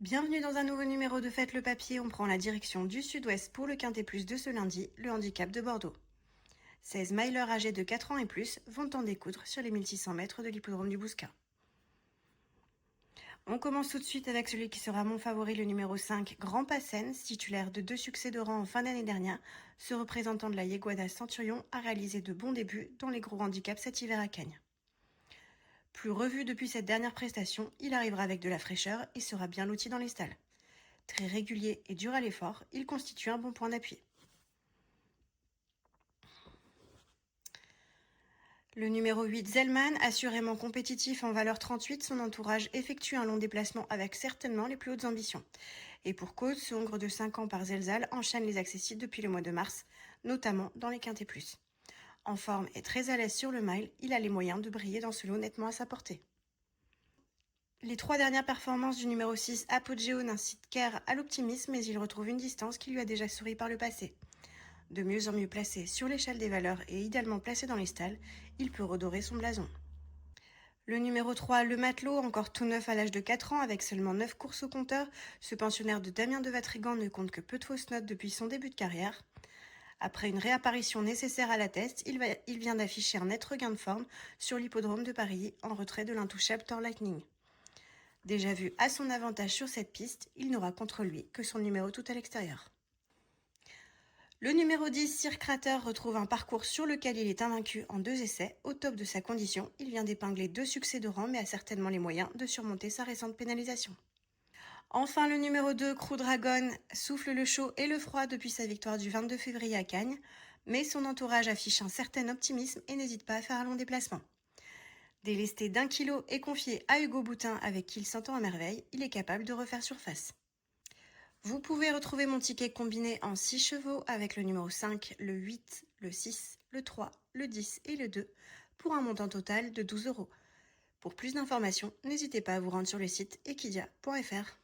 Bienvenue dans un nouveau numéro de Faites le papier. On prend la direction du sud-ouest pour le Quintet Plus de ce lundi, le handicap de Bordeaux. 16 milers âgés de 4 ans et plus vont en découdre sur les 1600 mètres de l'hippodrome du Bouscat. On commence tout de suite avec celui qui sera mon favori, le numéro 5, Grand Passens, titulaire de 2 succès de rang en fin d'année dernière. Ce représentant de la Yeguada Centurion a réalisé de bons débuts dans les gros handicaps cet hiver à Cagnes. Plus revu depuis cette dernière prestation, il arrivera avec de la fraîcheur et sera bien loti dans les stalles. Très régulier et dur à l'effort, il constitue un bon point d'appui. Le numéro 8, Zellman, assurément compétitif en valeur 38, son entourage effectue un long déplacement avec certainement les plus hautes ambitions. Et pour cause, ce hongre de 5 ans par Zelzal enchaîne les accessibles depuis le mois de mars, notamment dans les quintés plus. En forme et très à l'aise sur le mile, il a les moyens de briller dans ce lot nettement à sa portée. Les 3 dernières performances du numéro 6, Apogeo, n'incitent guère à l'optimisme, mais il retrouve une distance qui lui a déjà souri par le passé. De mieux en mieux placé sur l'échelle des valeurs et idéalement placé dans les stalles, il peut redorer son blason. Le numéro 3, le Matelot, encore tout neuf à l'âge de 4 ans avec seulement 9 courses au compteur, ce pensionnaire de Damien de Vatrigan ne compte que peu de fausses notes depuis son début de carrière. Après une réapparition nécessaire à la test, il vient d'afficher un net regain de forme sur l'hippodrome de Paris en retrait de l'intouchable Thor Lightning. Déjà vu à son avantage sur cette piste, il n'aura contre lui que son numéro tout à l'extérieur. Le numéro 10, Sir Crater, retrouve un parcours sur lequel il est invaincu en 2 essais. Au top de sa condition, il vient d'épingler 2 succès de rang mais a certainement les moyens de surmonter sa récente pénalisation. Enfin, le numéro 2, Crew Dragon, souffle le chaud et le froid depuis sa victoire du 22 février à Cagnes, mais son entourage affiche un certain optimisme et n'hésite pas à faire un long déplacement. Délesté d'1 kilo et confié à Hugo Boutin avec qui il s'entend à merveille, il est capable de refaire surface. Vous pouvez retrouver mon ticket combiné en 6 chevaux avec le numéro 5, le 8, le 6, le 3, le 10 et le 2 pour un montant total de 12 €. Pour plus d'informations, n'hésitez pas à vous rendre sur le site equidia.fr.